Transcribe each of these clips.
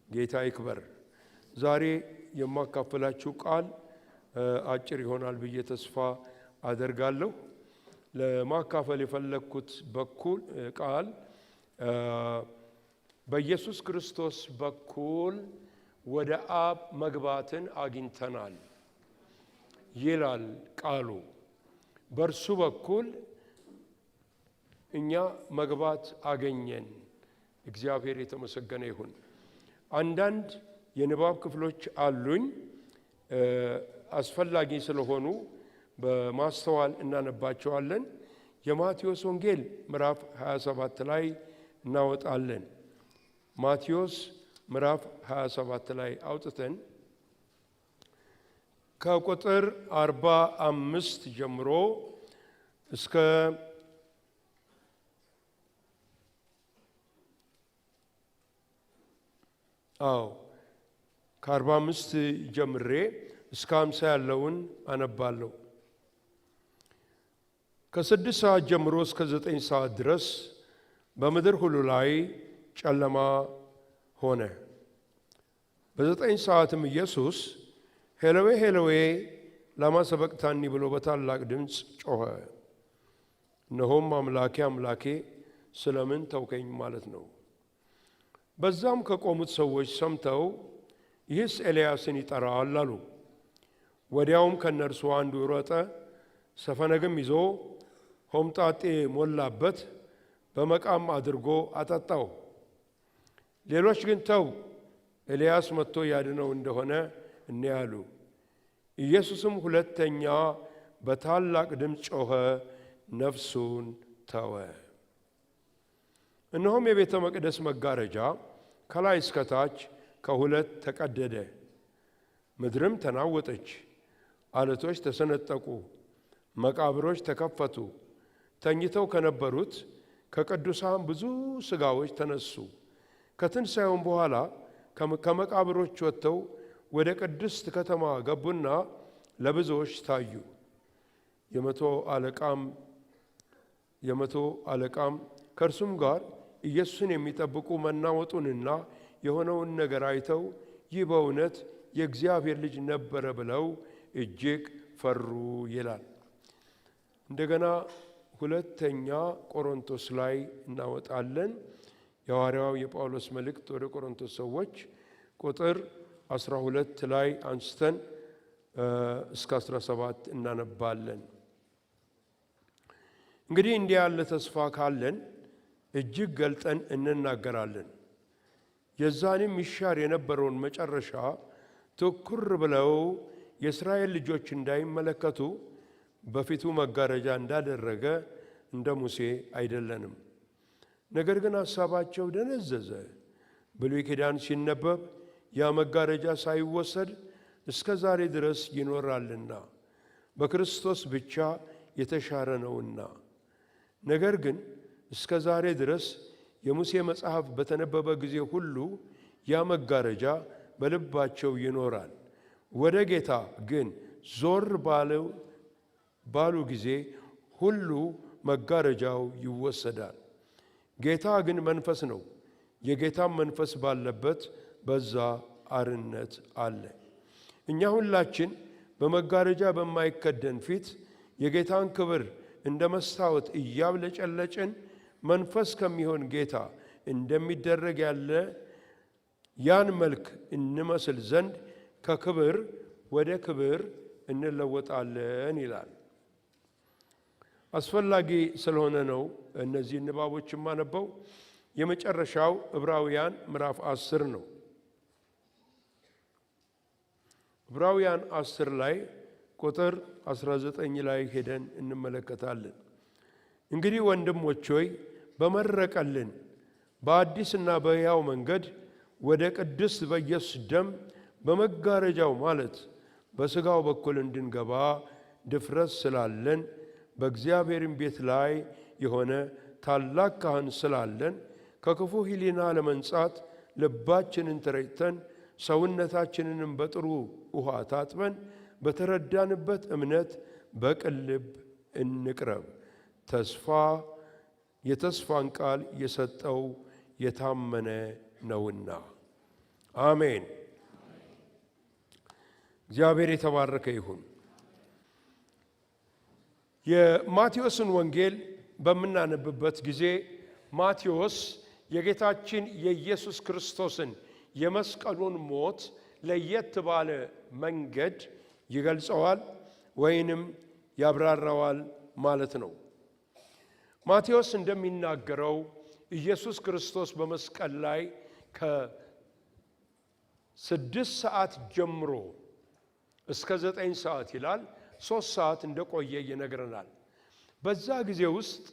ጌታ ይክበር። ዛሬ የማካፈላችሁ ቃል አጭር ይሆናል ብዬ ተስፋ አደርጋለሁ። ለማካፈል የፈለኩት በኩል ቃል በኢየሱስ ክርስቶስ በኩል ወደ አብ መግባትን አግኝተናል ይላል ቃሉ። በእርሱ በኩል እኛ መግባት አገኘን። እግዚአብሔር የተመሰገነ ይሁን። አንዳንድ የንባብ ክፍሎች አሉኝ አስፈላጊ ስለሆኑ በማስተዋል እናነባቸዋለን። የማቴዎስ ወንጌል ምዕራፍ 27 ላይ እናወጣለን። ማቴዎስ ምዕራፍ 27 ላይ አውጥተን ከቁጥር 45 ጀምሮ እስከ ከ45 ጀምሬ እስከ 50 ያለውን አነባለሁ። ከ6 ሰዓት ጀምሮ እስከ 9 ሰዓት ድረስ በምድር ሁሉ ላይ ጨለማ ሆነ። በ9 ሰዓትም ኢየሱስ ሄሎዌ ሄሎዌ ላማ ሰበቅታኒ ብሎ በታላቅ ድምፅ ጮኸ። እነሆም አምላኬ አምላኬ ስለምን ተውከኝ ማለት ነው። በዛም ከቆሙት ሰዎች ሰምተው ይህስ ኤልያስን ይጠራል አሉ። ወዲያውም ከነርሱ አንዱ ሮጠ፣ ሰፈነግም ይዞ ሆምጣጤ ሞላበት፣ በመቃም አድርጎ አጠጣው። ሌሎች ግን ተው፣ ኤልያስ መጥቶ ያድነው እንደሆነ እንያሉ። ኢየሱስም ሁለተኛ በታላቅ ድምፅ ጮኸ፣ ነፍሱን ተወ። እነሆም የቤተ መቅደስ መጋረጃ ከላይ እስከታች ከሁለት ተቀደደ፣ ምድርም ተናወጠች፣ አለቶች ተሰነጠቁ፣ መቃብሮች ተከፈቱ። ተኝተው ከነበሩት ከቅዱሳን ብዙ ሥጋዎች ተነሱ። ከትንሣኤውም በኋላ ከመቃብሮች ወጥተው ወደ ቅድስት ከተማ ገቡና ለብዙዎች ታዩ። የመቶ አለቃም ከእርሱም ጋር ኢየሱስን የሚጠብቁ መናወጡንና የሆነውን ነገር አይተው ይህ በእውነት የእግዚአብሔር ልጅ ነበረ ብለው እጅግ ፈሩ ይላል። እንደገና ሁለተኛ ቆሮንቶስ ላይ እናወጣለን። የሐዋርያው የጳውሎስ መልእክት ወደ ቆሮንቶስ ሰዎች ቁጥር 12 ላይ አንስተን እስከ 17 እናነባለን። እንግዲህ እንዲህ ያለ ተስፋ ካለን እጅግ ገልጠን እንናገራለን። የዛንም ይሻር የነበረውን መጨረሻ ትኩር ብለው የእስራኤል ልጆች እንዳይመለከቱ በፊቱ መጋረጃ እንዳደረገ እንደ ሙሴ አይደለንም። ነገር ግን ሐሳባቸው ደነዘዘ። ብሉይ ኪዳን ሲነበብ ያ መጋረጃ ሳይወሰድ እስከ ዛሬ ድረስ ይኖራልና በክርስቶስ ብቻ የተሻረ ነውና። ነገር ግን እስከ ዛሬ ድረስ የሙሴ መጽሐፍ በተነበበ ጊዜ ሁሉ ያ መጋረጃ በልባቸው ይኖራል። ወደ ጌታ ግን ዞር ባሉ ጊዜ ሁሉ መጋረጃው ይወሰዳል። ጌታ ግን መንፈስ ነው። የጌታም መንፈስ ባለበት በዛ አርነት አለ። እኛ ሁላችን በመጋረጃ በማይከደን ፊት የጌታን ክብር እንደ መስታወት እያብለጨለጭን መንፈስ ከሚሆን ጌታ እንደሚደረግ ያለ ያን መልክ እንመስል ዘንድ ከክብር ወደ ክብር እንለወጣለን ይላል። አስፈላጊ ስለሆነ ነው እነዚህ ንባቦች የማነበው። የመጨረሻው ዕብራውያን ምዕራፍ 10 ነው። ዕብራውያን 10 ላይ ቁጥር 19 ላይ ሄደን እንመለከታለን። እንግዲህ ወንድሞች ሆይ በመረቀልን በአዲስና በሕያው መንገድ ወደ ቅድስት በኢየሱስ ደም በመጋረጃው ማለት በሥጋው በኩል እንድንገባ ድፍረት ስላለን በእግዚአብሔርም ቤት ላይ የሆነ ታላቅ ካህን ስላለን ከክፉ ሕሊና ለመንጻት ልባችንን ተረጭተን ሰውነታችንንም በጥሩ ውሃ ታጥበን በተረዳንበት እምነት በቅን ልብ እንቅረብ። የተስፋን ቃል የሰጠው የታመነ ነውና። አሜን። እግዚአብሔር የተባረከ ይሁን። የማቴዎስን ወንጌል በምናነብበት ጊዜ ማቴዎስ የጌታችን የኢየሱስ ክርስቶስን የመስቀሉን ሞት ለየት ባለ መንገድ ይገልጸዋል ወይንም ያብራራዋል ማለት ነው። ማቴዎስ እንደሚናገረው ኢየሱስ ክርስቶስ በመስቀል ላይ ከ6 ሰዓት ጀምሮ እስከ 9 ሰዓት ይላል 3 ሰዓት እንደቆየ ይነግረናል። በዛ ጊዜ ውስጥ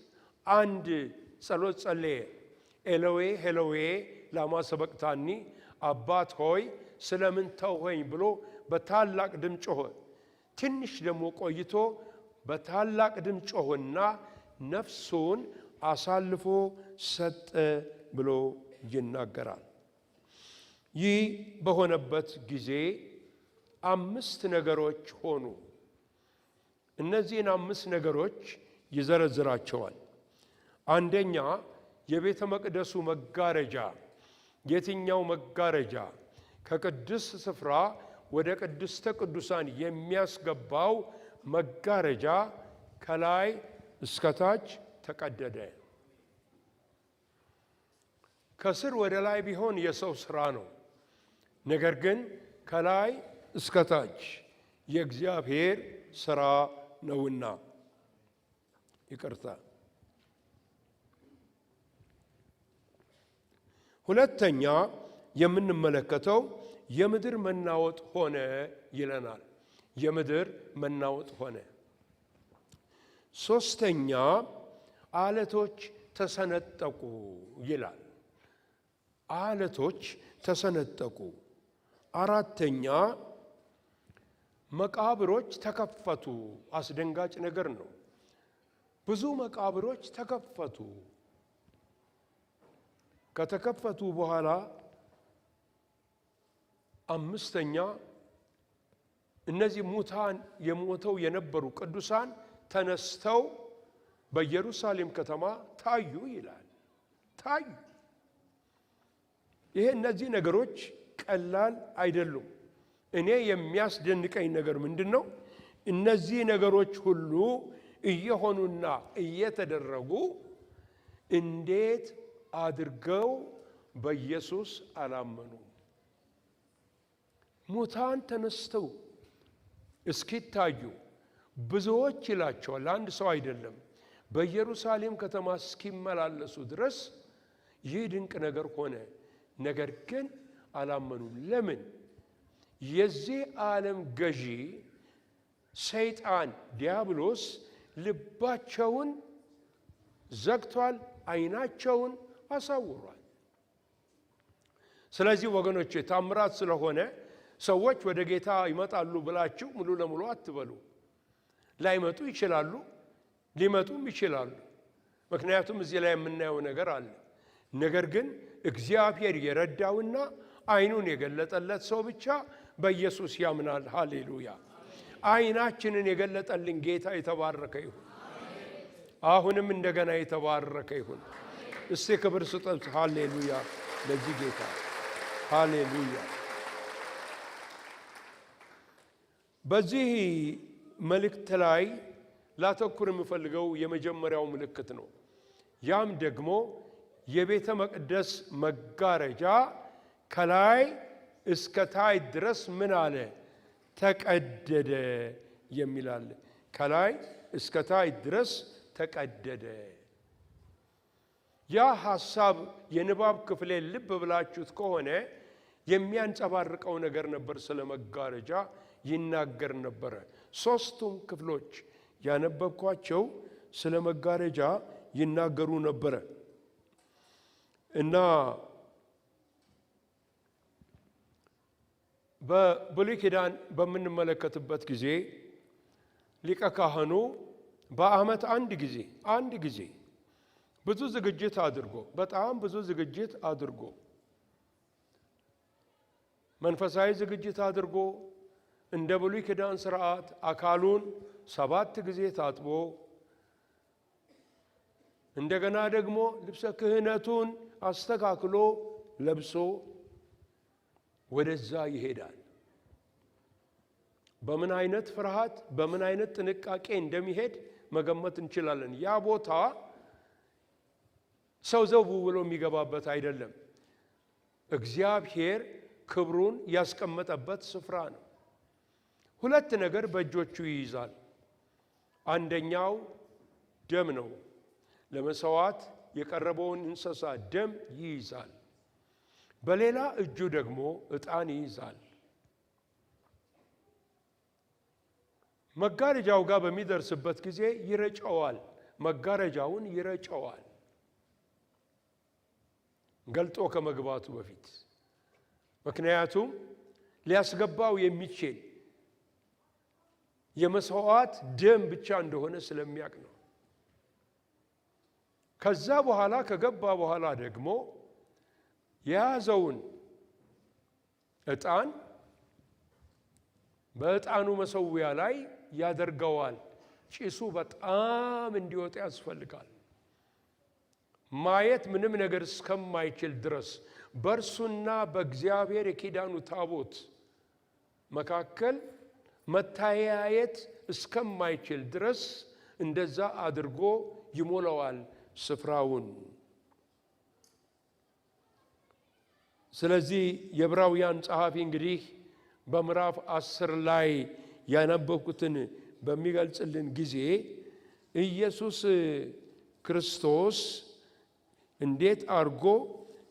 አንድ ጸሎት ጸለየ። ኤሎዌ ሄሎዌ ላማ ሰበቅታኒ፣ አባት ሆይ ስለምን ተውኸኝ ብሎ በታላቅ ድምፅ ጮኸ። ትንሽ ደግሞ ቆይቶ በታላቅ ድምፅ ጮኸና ነፍሱን አሳልፎ ሰጠ ብሎ ይናገራል። ይህ በሆነበት ጊዜ 5 ነገሮች ሆኑ። እነዚህን 5 ነገሮች ይዘረዝራቸዋል። አንደኛ የቤተ መቅደሱ መጋረጃ። የትኛው መጋረጃ? ከቅድስ ስፍራ ወደ ቅድስተ ቅዱሳን የሚያስገባው መጋረጃ ከላይ እስከታች ተቀደደ። ከስር ወደ ላይ ቢሆን የሰው ሥራ ነው። ነገር ግን ከላይ እስከታች የእግዚአብሔር ሥራ ነውና። ይቅርታ። ሁለተኛ የምንመለከተው የምድር መናወጥ ሆነ ይለናል። የምድር መናወጥ ሆነ። ሶስተኛ አለቶች ተሰነጠቁ ይላል። አለቶች ተሰነጠቁ። አራተኛ መቃብሮች ተከፈቱ። አስደንጋጭ ነገር ነው። ብዙ መቃብሮች ተከፈቱ። ከተከፈቱ በኋላ አምስተኛ እነዚህ ሙታን የሞተው የነበሩ ቅዱሳን ተነስተው በኢየሩሳሌም ከተማ ታዩ ይላል። ታዩ። እነዚህ ነገሮች ቀላል አይደሉም። እኔ የሚያስደንቀኝ ነገር ምንድነው? እነዚህ ነገሮች ሁሉ እየሆኑና እየተደረጉ እንዴት አድርገው በኢየሱስ አላመኑ? ሙታን ተነስተው እስኪታዩ ብዙዎች ይላቸዋል፣ አንድ ሰው አይደለም፣ በኢየሩሳሌም ከተማ እስኪመላለሱ ድረስ ይህ ድንቅ ነገር ሆነ። ነገር ግን አላመኑም። ለምን? የዚህ ዓለም ገዢ ሰይጣን ዲያብሎስ ልባቸውን ዘግቷል፣ ዓይናቸውን አሳውሯል። ስለዚህ ወገኖቼ ታምራት ስለሆነ ሰዎች ወደ ጌታ ይመጣሉ ብላችሁ ሙሉ ለሙሉ አትበሉ። ላይመጡ ይችላሉ፣ ሊመጡም ይችላሉ። ምክንያቱም እዚህ ላይ የምናየው ነገር አለ። ነገር ግን እግዚአብሔር የረዳውና ዓይኑን የገለጠለት ሰው ብቻ በኢየሱስ ያምናል። ሃሌሉያ! ዓይናችንን የገለጠልን ጌታ የተባረከ ይሁን። አሁንም እንደገና የተባረከ ይሁን። እስቲ ክብር ስጡት። ሃሌሉያ ለዚህ ጌታ። ሃሌሉያ! በዚህ መልእክት ላይ ላተኩር የምፈልገው የመጀመሪያው ምልክት ነው። ያም ደግሞ የቤተ መቅደስ መጋረጃ ከላይ እስከ ታይ ድረስ ምን አለ? ተቀደደ የሚላል። ከላይ እስከ ታይ ድረስ ተቀደደ። ያ ሐሳብ የንባብ ክፍሌ ልብ ብላችሁት ከሆነ የሚያንጸባርቀው ነገር ነበር። ስለ መጋረጃ ይናገር ነበረ። 3ቱም ክፍሎች ያነበብኳቸው ስለ መጋረጃ ይናገሩ ነበረ እና በብሉይ ኪዳን በምንመለከትበት ጊዜ ሊቀ ካህኑ በዓመት አንድ ጊዜ ብዙ ዝግጅት አድርጎ በጣም ብዙ ዝግጅት አድርጎ መንፈሳዊ ዝግጅት አድርጎ እንደ ብሉይ ኪዳን ሥርዓት አካሉን 7 ጊዜ ታጥቦ እንደገና ደግሞ ልብሰ ክህነቱን አስተካክሎ ለብሶ ወደዛ ይሄዳል። በምን አይነት ፍርሃት በምን አይነት ጥንቃቄ እንደሚሄድ መገመት እንችላለን። ያ ቦታ ሰው ዘው ብሎ የሚገባበት አይደለም። እግዚአብሔር ክብሩን ያስቀመጠበት ስፍራ ነው። ሁለት ነገር በእጆቹ ይይዛል። አንደኛው ደም ነው። ለመስዋዕት የቀረበውን እንስሳ ደም ይይዛል። በሌላ እጁ ደግሞ ዕጣን ይይዛል። መጋረጃው ጋር በሚደርስበት ጊዜ ይረጨዋል። መጋረጃውን ይረጨዋል ገልጦ ከመግባቱ በፊት። ምክንያቱም ሊያስገባው የሚችል የመስዋዕት ደም ብቻ እንደሆነ ስለሚያውቅ ነው። ከዛ በኋላ ከገባ በኋላ ደግሞ የያዘውን ዕጣን በዕጣኑ መሰዊያ ላይ ያደርገዋል። ጭሱ በጣም እንዲወጣ ያስፈልጋል። ማየት ምንም ነገር እስከማይችል ድረስ በእርሱና በእግዚአብሔር የኪዳኑ ታቦት መካከል መታያየት እስከማይችል ድረስ እንደዛ አድርጎ ይሞላዋል ስፍራውን። ስለዚህ የዕብራውያን ጸሐፊ እንግዲህ በምዕራፍ 10 ላይ ያነበብኩትን በሚገልጽልን ጊዜ ኢየሱስ ክርስቶስ እንዴት አድርጎ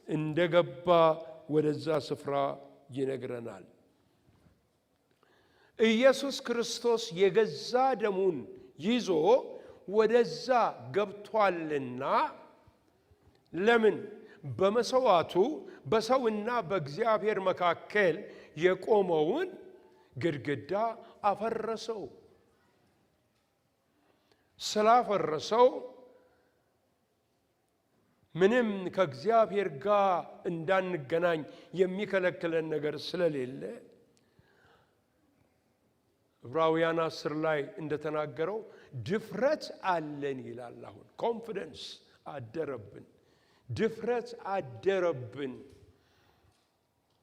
እንደገባ ወደዛ ስፍራ ይነግረናል። ኢየሱስ ክርስቶስ የገዛ ደሙን ይዞ ወደዛ ገብቷልና። ለምን? በመሰዋቱ በሰውና በእግዚአብሔር መካከል የቆመውን ግድግዳ አፈረሰው። ስላፈረሰው ምንም ከእግዚአብሔር ጋር እንዳንገናኝ የሚከለክለን ነገር ስለሌለ ዕብራውያን 10 ላይ እንደተናገረው ድፍረት አለን ይላል። አሁን ኮንፊደንስ አደረብን፣ ድፍረት አደረብን።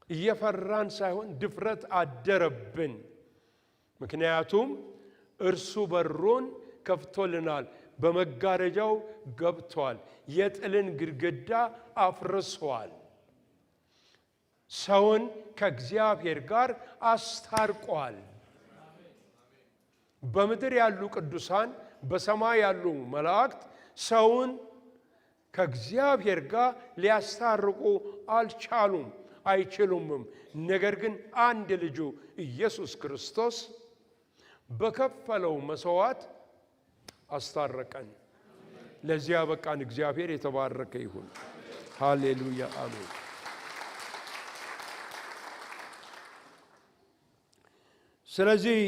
እየፈራን ሳይሆን ድፍረት አደረብን። ምክንያቱም እርሱ በሩን ከፍቶልናል፣ በመጋረጃው ገብቷል፣ የጥልን ግድግዳ አፍርሷል፣ ሰውን ከእግዚአብሔር ጋር አስታርቋል። በምድር ያሉ ቅዱሳን በሰማይ ያሉ መላእክት ሰውን ከእግዚአብሔር ጋር ሊያስታርቁ አልቻሉም፣ አይችሉምም። ነገር ግን አንድ ልጁ ኢየሱስ ክርስቶስ በከፈለው መስዋዕት አስታረቀን። ለዚያ በቃን። እግዚአብሔር የተባረከ ይሁን። ሃሌሉያ፣ አሜን። ስለዚህ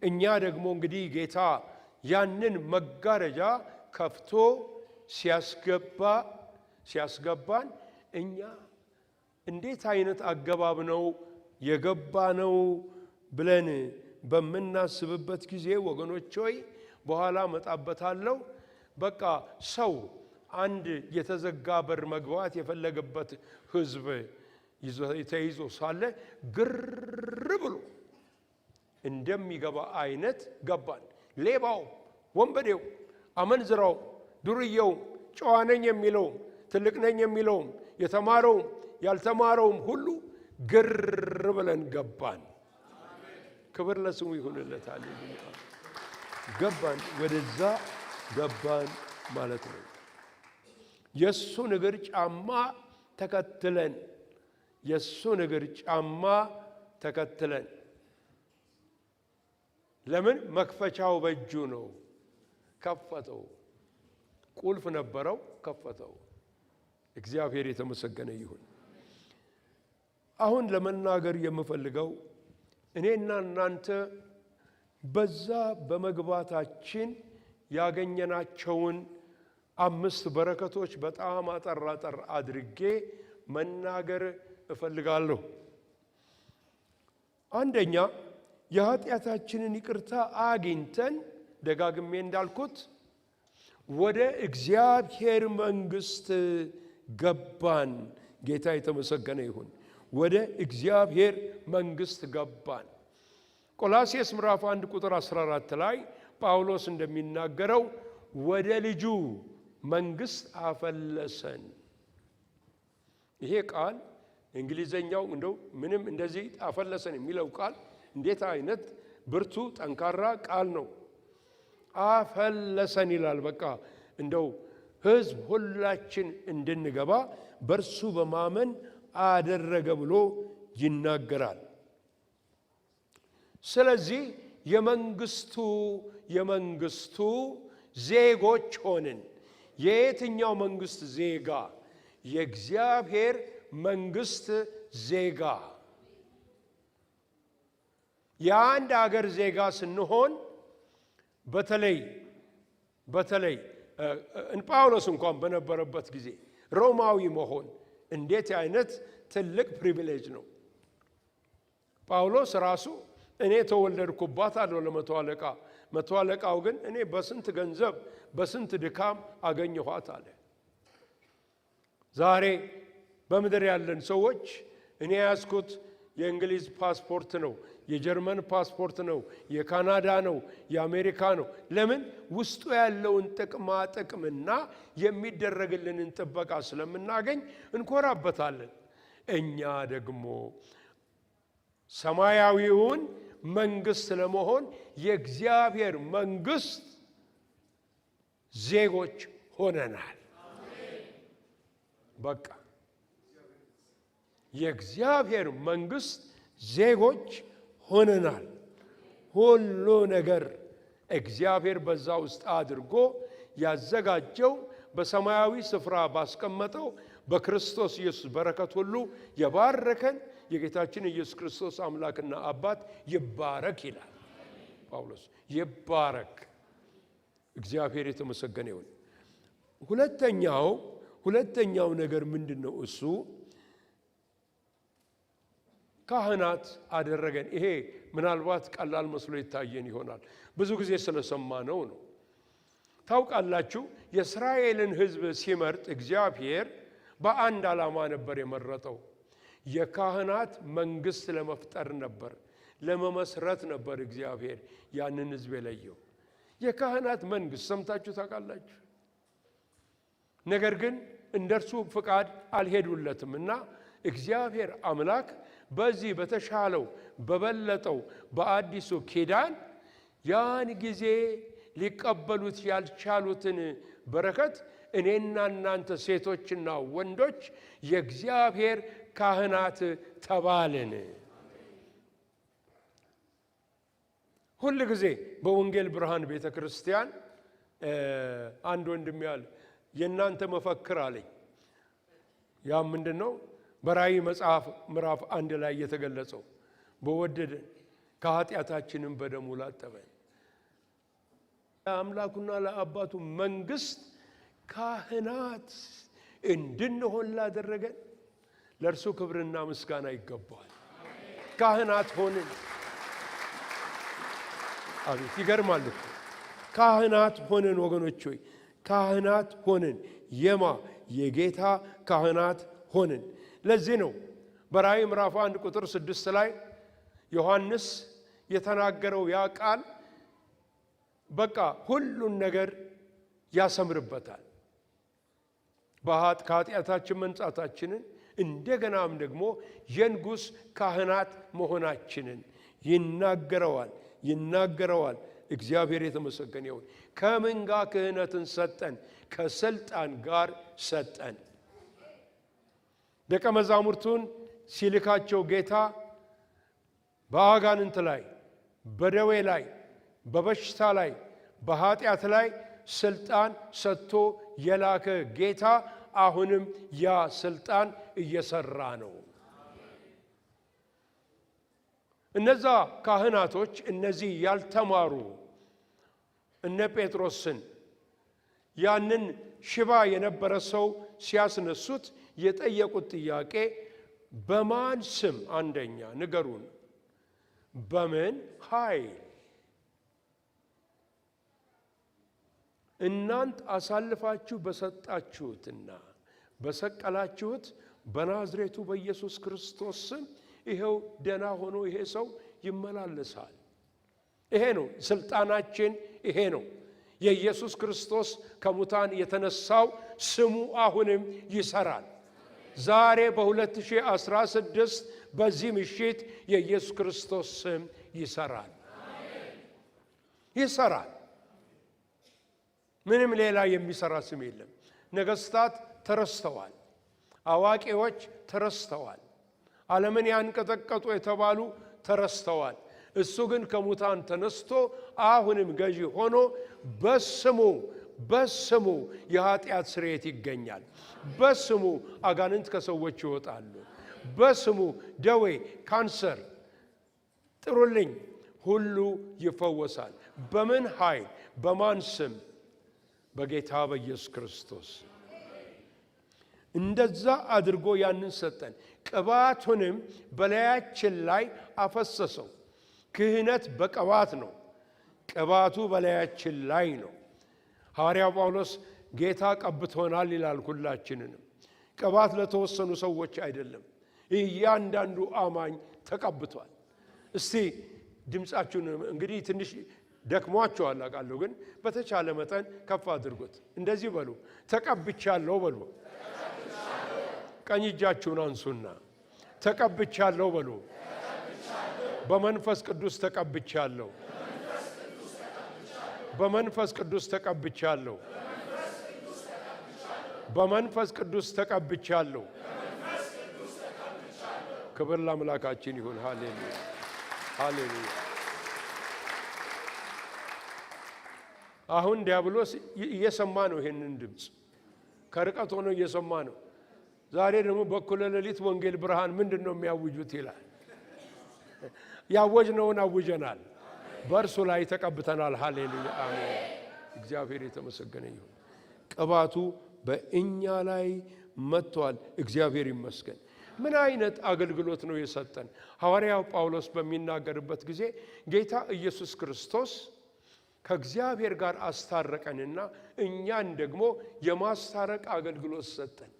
እኛ ደግሞ እንግዲህ ጌታ ያንን መጋረጃ ከፍቶ ሲያስገባን እኛ እንዴት አይነት አገባብ ነው የገባ ነው ብለን በምናስብበት ጊዜ ወገኖች ሆይ በኋላ መጣበታለሁ። በቃ ሰው አንድ የተዘጋ በር መግባት የፈለገበት ሕዝብ ተይዞ ሳለ ግር ብሎ እንደሚገባ አይነት ገባን። ሌባው፣ ወንበዴው፣ አመንዝራው፣ ዱርዬው፣ ጨዋ ነኝ የሚለውም ትልቅ ነኝ የሚለውም የተማረውም ያልተማረውም ሁሉ ግር ብለን ገባን። ክብር ለስሙ ይሁንለት። ሃሌሉያ። ገባን፣ ወደዛ ገባን ማለት ነው። የእሱን እግር ጫማ ተከትለን ለምን? መክፈቻው በእጁ ነው። ከፈተው። ቁልፍ ነበረው፣ ከፈተው። እግዚአብሔር የተመሰገነ ይሁን። አሁን ለመናገር የምፈልገው እኔና እናንተ በዛ በመግባታችን ያገኘናቸውን 5 በረከቶች በጣም አጠር አድርጌ መናገር እፈልጋለሁ። አንደኛ፣ የኃጢአታችንን ይቅርታ አግኝተን ደጋግሜ እንዳልኩት ወደ እግዚአብሔር መንግሥት ገባን። ጌታ የተመሰገነ ይሁን። ወደ እግዚአብሔር መንግሥት ገባን። ቆላስይስ ምዕራፍ 1 ቁጥር 14 ላይ ጳውሎስ እንደሚናገረው ወደ ልጁ መንግሥት አፈለሰን። ይሄ ቃል እንግሊዘኛው እንደው ምንም እንደዚህ አፈለሰን የሚለው ቃል እንዴት አይነት ብርቱ ጠንካራ ቃል ነው! አፈለሰን ይላል። በቃ እንደው ሕዝብ ሁላችን እንድንገባ በእርሱ በማመን አደረገ ብሎ ይናገራል። ስለዚህ የመንግስቱ ዜጎች ሆንን። የየትኛው መንግስት ዜጋ? የእግዚአብሔር መንግስት ዜጋ። የአንድ አገር ዜጋ ስንሆን በተለይ ጳውሎስ እንኳን በነበረበት ጊዜ ሮማዊ መሆን እንዴት አይነት ትልቅ ፕሪቪሌጅ ነው! ጳውሎስ ራሱ እኔ ተወለድኩባት አለው ለመቶ አለቃ። መቶ አለቃው ግን እኔ በስንት ገንዘብ በስንት ድካም አገኘኋት አለ። ዛሬ በምድር ያለን ሰዎች እኔ ያዝኩት የእንግሊዝ ፓስፖርት ነው፣ የጀርመን ፓስፖርት ነው፣ የካናዳ ነው፣ የአሜሪካ ነው። ለምን? ውስጡ ያለውን ጥቅማ ጥቅምና የሚደረግልንን ጥበቃ ስለምናገኝ እንኮራበታለን። እኛ ደግሞ ሰማያዊውን መንግስት ለመሆን የእግዚአብሔር መንግስት ዜጎች ሆነናል። በቃ የእግዚአብሔር መንግስት ዜጎች ሆነናል። ሁሉ ነገር እግዚአብሔር በዛ ውስጥ አድርጎ ያዘጋጀው በሰማያዊ ስፍራ ባስቀመጠው በክርስቶስ ኢየሱስ በረከት ሁሉ የባረከን የጌታችን ኢየሱስ ክርስቶስ አምላክና አባት ይባረክ ይላል ጳውሎስ። ይባረክ፣ እግዚአብሔር የተመሰገነ ይሁን። ሁለተኛው ነገር ምንድነው? እሱ ካህናት አደረገን። ይሄ ምናልባት ቀላል መስሎ ይታየን ይሆናል፣ ብዙ ጊዜ ስለሰማነው ነው። ታውቃላችሁ፣ የእስራኤልን ሕዝብ ሲመርጥ እግዚአብሔር በአንድ ዓላማ ነበር የመረጠው። የካህናት መንግስት ለመፍጠር ነበር፣ ለመመስረት ነበር እግዚአብሔር ያንን ሕዝብ የለየው። የካህናት መንግስት ሰምታችሁ ታውቃላችሁ። ነገር ግን እንደርሱ ፍቃድ አልሄዱለትም እና እግዚአብሔር አምላክ በዚህ በተሻለው በበለጠው በአዲሱ ኪዳን ያን ጊዜ ሊቀበሉት ያልቻሉትን በረከት እኔና እናንተ ሴቶችና ወንዶች የእግዚአብሔር ካህናት ተባልን። ሁል ጊዜ በወንጌል ብርሃን ቤተ ክርስቲያን አንድ ወንድም ያለ የእናንተ መፈክር አለኝ። ያ ምንድነው? በራእይ መጽሐፍ ምዕራፍ 1 ላይ የተገለጸው በወደደን ከኃጢአታችንም በደሙ ላጠበን ለአምላኩና ለአባቱ መንግስት ካህናት እንድንሆን ላደረገን ለእርሱ ክብርና ምስጋና ይገባዋል። ካህናት ሆንን። አቤት ይገርማል እኮ! ካህናት ሆንን ወገኖች ሆይ፣ ካህናት ሆንን። የጌታ ካህናት ሆንን። ለዚህ ነው በራእይ ምዕራፍ 1 ቁጥር 6 ላይ ዮሐንስ የተናገረው ያ ቃል በቃ ሁሉን ነገር ያሰምርበታል። ከኃጢአታችን መንጻታችንን እንደገናም ደግሞ የንጉሥ ካህናት መሆናችንን ይናገረዋል። እግዚአብሔር የተመሰገነ ይሁን። ከምን ጋር ክህነትን ሰጠን? ከስልጣን ጋር ሰጠን። ደቀ መዛሙርቱን ሲልካቸው ጌታ በአጋንንት ላይ፣ በደዌ ላይ፣ በበሽታ ላይ፣ በኃጢአት ላይ ስልጣን ሰጥቶ የላከ ጌታ አሁንም ያ ስልጣን እየሰራ ነው። እነዛ ካህናቶች እነዚህ ያልተማሩ እነ ጴጥሮስን ያንን ሽባ የነበረ ሰው ሲያስነሱት የጠየቁት ጥያቄ በማን ስም? አንደኛ ንገሩን፣ በምን ኃይል? እናንት አሳልፋችሁ በሰጣችሁትና በሰቀላችሁት በናዝሬቱ በኢየሱስ ክርስቶስ ስም ይሄው ደና ሆኖ ይሄ ሰው ይመላለሳል። ይሄ ነው ስልጣናችን፣ ይሄ ነው የኢየሱስ ክርስቶስ ከሙታን የተነሳው ስሙ አሁንም ይሰራል። ዛሬ በ2016 በዚህ ምሽት የኢየሱስ ክርስቶስ ስም ይሰራል። ይሰራል። ምንም ሌላ የሚሰራ ስም የለም። ነገስታት ተረስተዋል። አዋቂዎች ተረስተዋል። ዓለምን ያንቀጠቀጡ የተባሉ ተረስተዋል። እሱ ግን ከሙታን ተነስቶ አሁንም ገዢ ሆኖ በስሙ የኃጢአት ስርየት ይገኛል። በስሙ አጋንንት ከሰዎች ይወጣሉ። በስሙ ደዌ፣ ካንሰር ጥሩልኝ ሁሉ ይፈወሳል። በምን ኃይል? በማን ስም? በጌታ በኢየሱስ ክርስቶስ። እንደዛ አድርጎ ያንን ሰጠን። ቅባቱንም በላያችን ላይ አፈሰሰው። ክህነት በቅባት ነው። ቅባቱ በላያችን ላይ ነው። ሐዋርያው ጳውሎስ ጌታ ቀብቶናል ይላል። ሁላችንንም ቅባት ለተወሰኑ ሰዎች አይደለም፣ እያንዳንዱ አማኝ ተቀብቷል። እስቲ ድምጻችሁን እንግዲህ ትንሽ ደክሟችኋል አውቃለሁ፣ ግን በተቻለ መጠን ከፍ አድርጉት። እንደዚህ በሉ፣ ተቀብቻለሁ በሉ። ቀኝ እጃችሁን አንሱና ተቀብቻለሁ በሉ። በመንፈስ ቅዱስ ተቀብቻለሁ። በመንፈስ ቅዱስ ተቀብቻለሁ። በመንፈስ ቅዱስ ተቀብቻለሁ። ክብር ለአምላካችን ይሁን። ሃሌሉያ ሃሌሉያ። አሁን ዲያብሎስ እየሰማ ነው ይሄንን ድምፅ፣ ከርቀት ሆኖ እየሰማ ነው። ዛሬ ደግሞ በኩለ ሌሊት ወንጌል ብርሃን ምንድን ነው የሚያውጁት ይላል። ያወጅነውን አውጀናል፣ በእርሱ ላይ ተቀብተናል። ሃሌሉያ አሜን። እግዚአብሔር የተመሰገነ ይሁን። ቅባቱ በእኛ ላይ መጥቷል። እግዚአብሔር ይመስገን። ምን አይነት አገልግሎት ነው የሰጠን? ሐዋርያው ጳውሎስ በሚናገርበት ጊዜ ጌታ ኢየሱስ ክርስቶስ ከእግዚአብሔር ጋር አስታረቀንና እኛን ደግሞ የማስታረቅ አገልግሎት ሰጠን።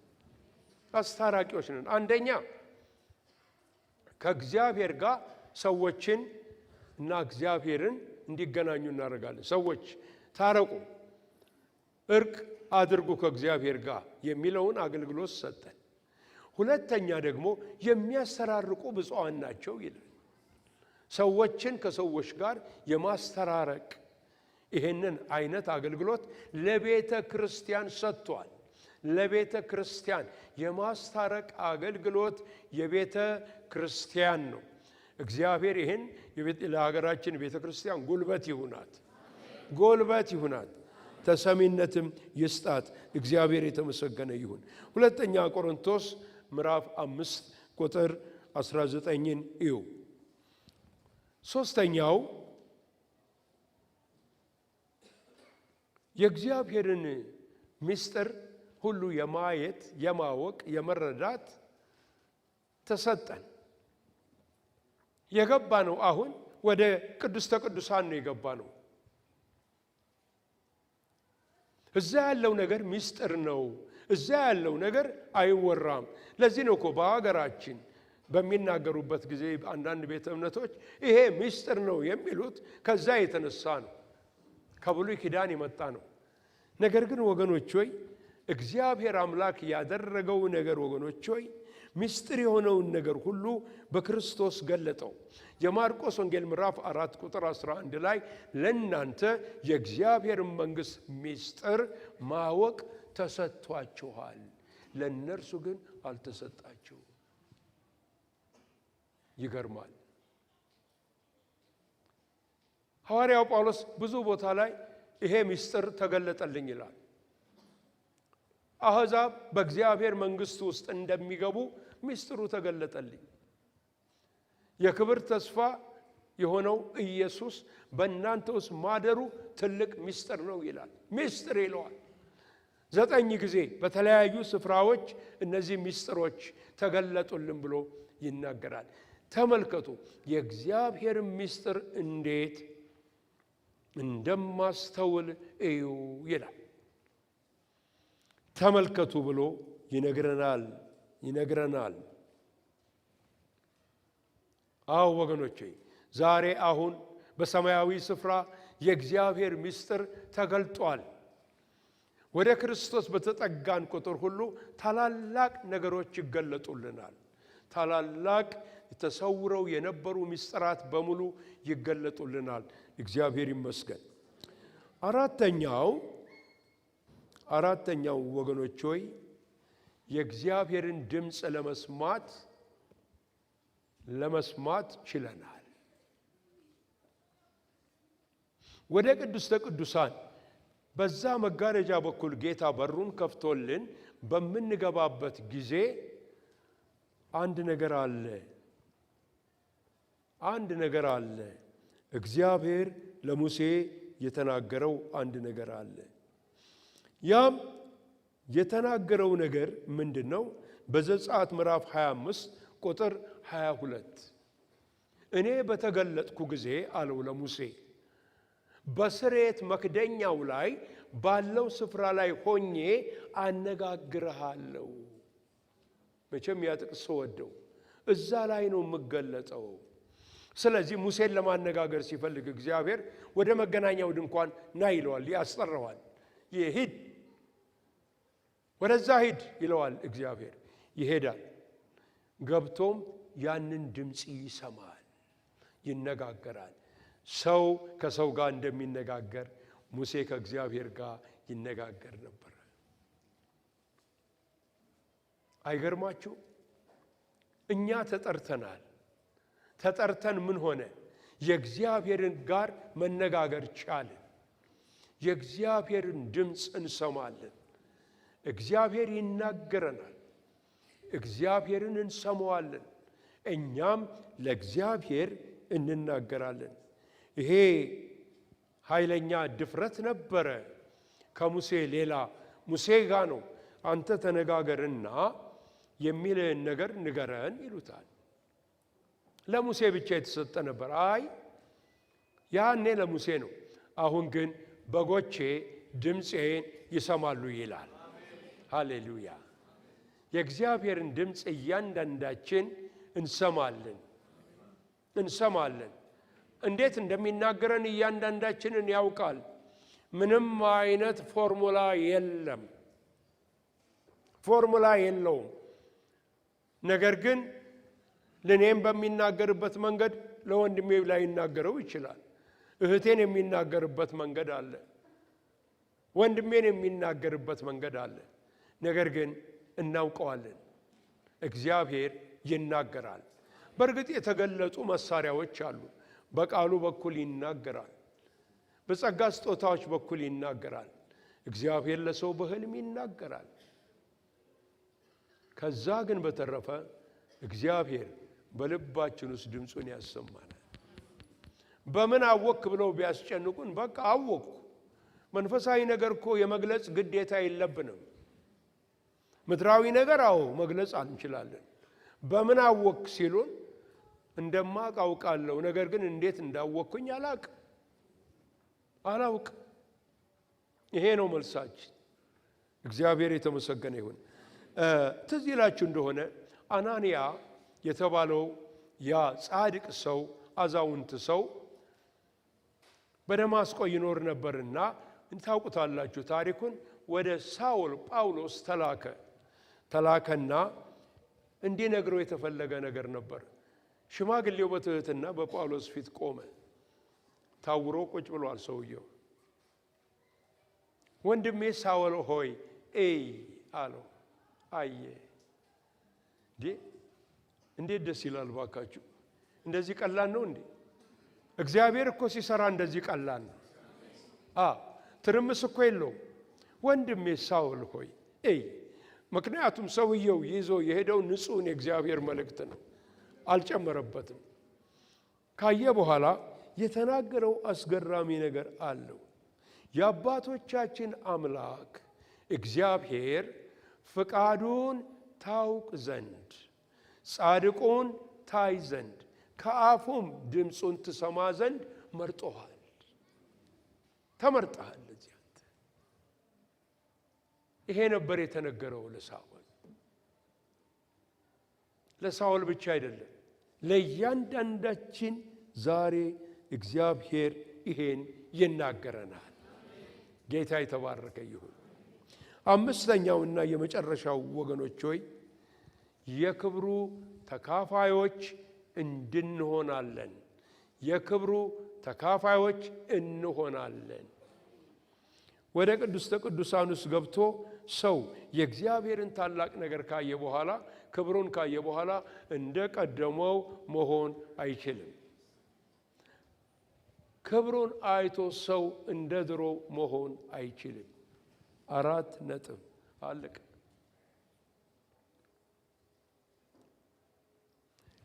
አስታራቂዎች ነን። አንደኛ ከእግዚአብሔር ጋር ሰዎችን እና እግዚአብሔርን እንዲገናኙ እናደርጋለን። ሰዎች ታረቁ፣ እርቅ አድርጉ ከእግዚአብሔር ጋር የሚለውን አገልግሎት ሰጠን። ሁለተኛ ደግሞ የሚያስተራርቁ ብፁዓን ናቸው ይላል። ሰዎችን ከሰዎች ጋር የማስተራረቅ ይሄንን አይነት አገልግሎት ለቤተ ክርስቲያን ሰጥቷል። ለቤተ ክርስቲያን የማስታረቅ አገልግሎት የቤተ ክርስቲያን ነው። እግዚአብሔር ይህን ለሀገራችን ቤተ ክርስቲያን ጉልበት ይሁናት፣ ጉልበት ይሁናት፣ ተሰሚነትም ይስጣት። እግዚአብሔር የተመሰገነ ይሁን። ሁለተኛ ቆሮንቶስ ምዕራፍ 5 ቁጥር 19ን እዩ። ሶስተኛው የእግዚአብሔርን ምስጢር ሁሉ የማየት የማወቅ የመረዳት ተሰጠን። የገባ ነው። አሁን ወደ ቅድስተ ቅዱሳን ነው የገባ ነው። እዛ ያለው ነገር ምስጢር ነው። እዛ ያለው ነገር አይወራም። ለዚህ ነው እኮ በሀገራችን በሚናገሩበት ጊዜ አንዳንድ ቤተ እምነቶች ይሄ ምስጢር ነው የሚሉት ከዛ የተነሳ ነው። ከብሉይ ኪዳን የመጣ ነው። ነገር ግን ወገኖች ሆይ እግዚአብሔር አምላክ ያደረገው ነገር ወገኖች ሆይ ምስጢር የሆነውን ነገር ሁሉ በክርስቶስ ገለጠው። የማርቆስ ወንጌል ምዕራፍ 4 ቁጥር 11 ላይ ለእናንተ የእግዚአብሔር መንግሥት ምስጢር ማወቅ ተሰጥቷችኋል፣ ለእነርሱ ግን አልተሰጣቸውም። ይገርማል። ሐዋርያው ጳውሎስ ብዙ ቦታ ላይ ይሄ ምስጢር ተገለጠልኝ ይላል። አሕዛብ በእግዚአብሔር መንግሥት ውስጥ እንደሚገቡ ምስጢሩ ተገለጠልኝ። የክብር ተስፋ የሆነው ኢየሱስ በእናንተ ውስጥ ማደሩ ትልቅ ምስጢር ነው ይላል። ምስጢር ይለዋል። 9 ጊዜ በተለያዩ ስፍራዎች እነዚህ ምስጢሮች ተገለጡልን ብሎ ይናገራል። ተመልከቱ፣ የእግዚአብሔር ምስጢር እንዴት እንደማስተውል እዩ ይላል። ተመልከቱ ብሎ ይነግረናል። ይነግረናል። አዎ ወገኖቼ ዛሬ አሁን በሰማያዊ ስፍራ የእግዚአብሔር ምስጢር ተገልጧል። ወደ ክርስቶስ በተጠጋን ቁጥር ሁሉ ታላላቅ ነገሮች ይገለጡልናል። ታላላቅ ተሰውረው የነበሩ ምስጢራት በሙሉ ይገለጡልናል። እግዚአብሔር ይመስገን። አራተኛው ወገኖች ሆይ የእግዚአብሔርን ድምፅ ለመስማት ችለናል። ወደ ቅድስተ ቅዱሳን በዛ መጋረጃ በኩል ጌታ በሩን ከፍቶልን በምንገባበት ጊዜ አንድ ነገር አለ። እግዚአብሔር ለሙሴ የተናገረው አንድ ነገር አለ። ያም የተናገረው ነገር ምንድነው? በዘጸአት ምዕራፍ 25 ቁጥር 22 እኔ በተገለጥኩ ጊዜ አለው ለሙሴ በስርየት መክደኛው ላይ ባለው ስፍራ ላይ ሆኜ አነጋግርሃለሁ። መቼም ያጥቅስ ወደው እዛ ላይ ነው የምገለጠው። ስለዚህ ሙሴን ለማነጋገር ሲፈልግ እግዚአብሔር ወደ መገናኛው ድንኳን ና ይለዋል፣ ያስጠራዋል። ይሂድ ወደዛ ሂድ ይለዋል እግዚአብሔር። ይሄዳል። ገብቶም ያንን ድምጽ ይሰማል፣ ይነጋገራል። ሰው ከሰው ጋር እንደሚነጋገር ሙሴ ከእግዚአብሔር ጋር ይነጋገር ነበር። አይገርማችሁ? እኛ ተጠርተናል። ተጠርተን ምን ሆነ? የእግዚአብሔርን ጋር መነጋገር ቻልን። የእግዚአብሔርን ድምፅ እንሰማለን። እግዚአብሔር ይናገረናል። እግዚአብሔርን እንሰማዋለን። እኛም ለእግዚአብሔር እንናገራለን። ይሄ ኃይለኛ ድፍረት ነበረ። ከሙሴ ሌላ ሙሴ ጋር ነው አንተ ተነጋገርና የሚልህን ነገር ንገረን ይሉታል። ለሙሴ ብቻ የተሰጠ ነበር። አይ ያኔ ለሙሴ ነው። አሁን ግን በጎቼ ድምፄን ይሰማሉ ይላል። ሃሌሉያ! የእግዚአብሔርን ድምፅ እያንዳንዳችን እንሰማለን። እንዴት እንደሚናገረን እያንዳንዳችንን ያውቃል። ምንም አይነት ፎርሙላ የለውም። ነገር ግን ለኔም በሚናገርበት መንገድ ለወንድሜ ላይ ይናገረው ይችላል። እህቴን የሚናገርበት መንገድ አለ። ወንድሜን የሚናገርበት መንገድ አለ። ነገር ግን እናውቀዋለን። እግዚአብሔር ይናገራል። በእርግጥ የተገለጹ መሳሪያዎች አሉ። በቃሉ በኩል ይናገራል። በጸጋ ስጦታዎች በኩል ይናገራል። እግዚአብሔር ለሰው በህልም ይናገራል። ከዛ ግን በተረፈ እግዚአብሔር በልባችን ውስጥ ድምፁን ያሰማናል። በምን አወክ ብለው ቢያስጨንቁን በቃ አወኩ። መንፈሳዊ ነገር እኮ የመግለጽ ግዴታ የለብንም። ምድራዊ ነገር አዎ መግለጽ እንችላለን። በምን አወክ ሲሉን እንደማውቅ አውቃለሁ፣ ነገር ግን እንዴት እንዳወቅኩኝ አላውቅ። ይሄ ነው መልሳችን። እግዚአብሔር የተመሰገነ ይሁን። ትዝ ይላችሁ እንደሆነ አናንያ የተባለው ያ ጻድቅ ሰው አዛውንት ሰው በደማስቆ ይኖር ነበርና እንታውቁታላችሁ ታሪኩን። ወደ ሳውል ጳውሎስ ተላከና እንዲነግረው የተፈለገ ነገር ነበር። ሽማግሌው በትህትና በጳውሎስ ፊት ቆመ። ታውሮ ቁጭ ብሏል ሰውየው። ወንድሜ ሳውል ሆይ አለው። አየ እንዴት ደስ ይላል ባካችሁ! እንደዚህ ቀላል ነው እንዴ? እግዚአብሔር እኮ ሲሰራ እንደዚህ ቀላል ነው። ትርምስ እኮ የለውም። ወንድሜ ሳውል ሆይ ምክንያቱም ሰውየው ይዞ የሄደው ንጹህ የእግዚአብሔር መልእክት ነው፣ አልጨመረበትም። ካየ በኋላ የተናገረው አስገራሚ ነገር አለው። የአባቶቻችን አምላክ እግዚአብሔር ፍቃዱን ታውቅ ዘንድ ጻድቁን ታይ ዘንድ ከአፉም ድምፁን ትሰማ ዘንድ መርጦሃል። ተመርጠሃል። ይሄ ነበር የተነገረው ለሳኦል። ለሳውል ብቻ አይደለም፣ ለእያንዳንዳችን ዛሬ እግዚአብሔር ይሄን ይናገረናል። ጌታ የተባረከ ይሁን። አምስተኛውና የመጨረሻው ወገኖች ሆይ የክብሩ ተካፋዮች እንድንሆናለን። የክብሩ ተካፋዮች እንሆናለን። ወደ ቅድስተ ቅዱሳን ውስጥ ገብቶ ሰው የእግዚአብሔርን ታላቅ ነገር ካየ በኋላ ክብሩን ካየ በኋላ እንደ ቀደመው መሆን አይችልም። ክብሩን አይቶ ሰው እንደ ድሮ መሆን አይችልም። 4 ነጥብ አለቀ።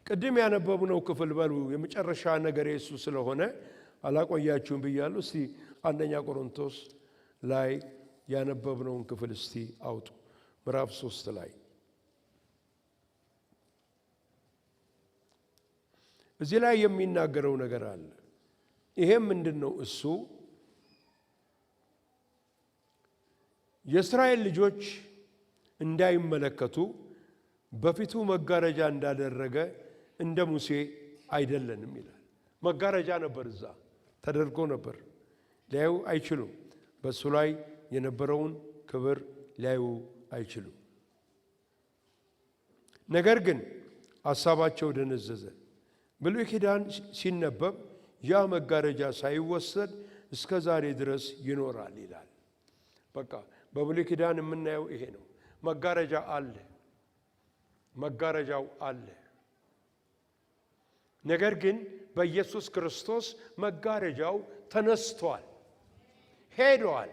ቅድም ያነበብነው ክፍል በሉ የመጨረሻ ነገር እሱ ስለሆነ አላቆያችሁም ብያለሁ። እስቲ አንደኛ ቆሮንቶስ ላይ ያነበብነውን ክፍል እስቲ አውጡ። ምዕራፍ 3 ላይ እዚህ ላይ የሚናገረው ነገር አለ። ይሄም ምንድነው? እሱ የእስራኤል ልጆች እንዳይመለከቱ በፊቱ መጋረጃ እንዳደረገ እንደ ሙሴ አይደለንም ይላል። መጋረጃ ነበር፣ እዛ ተደርጎ ነበር። ሊያዩ አይችሉም። በሱ ላይ የነበረውን ክብር ሊያዩ አይችሉም። ነገር ግን ሐሳባቸው ደነዘዘ። ብሉይ ኪዳን ሲነበብ ያ መጋረጃ ሳይወሰድ እስከ ዛሬ ድረስ ይኖራል ይላል። በቃ በብሉይ ኪዳን የምናየው ይሄ ነው። መጋረጃ አለ፣ መጋረጃው አለ። ነገር ግን በኢየሱስ ክርስቶስ መጋረጃው ተነስቷል፣ ሄዷል።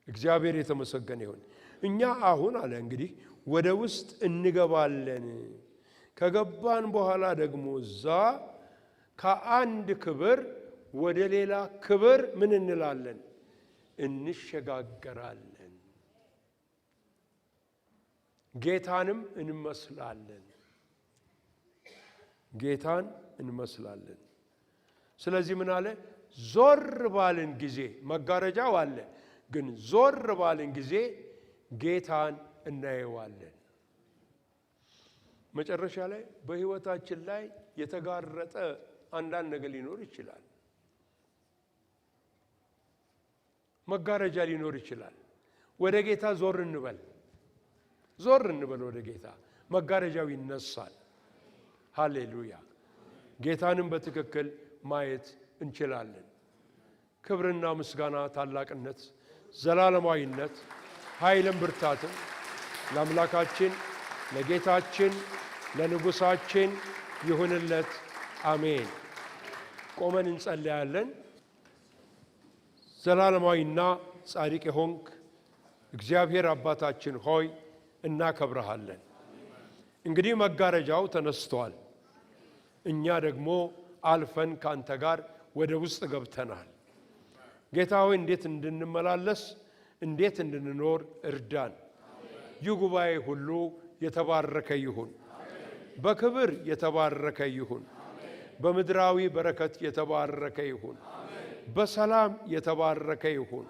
እግዚአብሔር የተመሰገነ ይሁን። እኛ አሁን አለ እንግዲህ ወደ ውስጥ እንገባለን። ከገባን በኋላ ደግሞ እዛ ከአንድ ክብር ወደ ሌላ ክብር ምን እንላለን? እንሸጋገራለን። ጌታንም እንመስላለን። ጌታን እንመስላለን። ስለዚህ ምን አለ? ዞር ባልን ጊዜ መጋረጃው አለ፣ ግን ዞር ባልን ጊዜ ጌታን እናየዋለን። መጨረሻ ላይ በሕይወታችን ላይ የተጋረጠ አንዳንድ ነገር ሊኖር ይችላል። መጋረጃ ሊኖር ይችላል። ወደ ጌታ ዞር እንበል፣ ዞር እንበል ወደ ጌታ። መጋረጃው ይነሳል። ሃሌሉያ! ጌታንም በትክክል ማየት እንችላለን። ክብርና ምስጋና፣ ታላቅነት፣ ዘላለማዊነት፣ ኃይልም ብርታትም ለአምላካችን ለጌታችን ለንጉሳችን ይሁንለት። አሜን። ቆመን እንጸልያለን። ዘላለማዊና ጻድቅ የሆንክ እግዚአብሔር አባታችን ሆይ እናከብረሃለን። እንግዲህ መጋረጃው ተነስቷል። እኛ ደግሞ አልፈን ካንተ ጋር ወደ ውስጥ ገብተናል። ጌታ ሆይ እንዴት እንድንመላለስ እንዴት እንድንኖር እርዳን። ይህ ጉባኤ ሁሉ የተባረከ ይሁን፣ በክብር የተባረከ ይሁን፣ በምድራዊ በረከት የተባረከ ይሁን፣ በሰላም የተባረከ ይሁን፣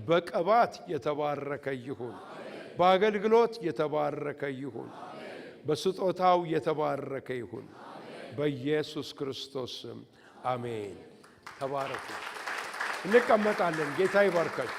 በቅባት የተባረከ ይሁን፣ በአገልግሎት የተባረከ ይሁን፣ በስጦታው የተባረከ ይሁን። በኢየሱስ ክርስቶስ ስም አሜን። ተባረኩ። እንቀመጣለን። ጌታ ይባርካችሁ።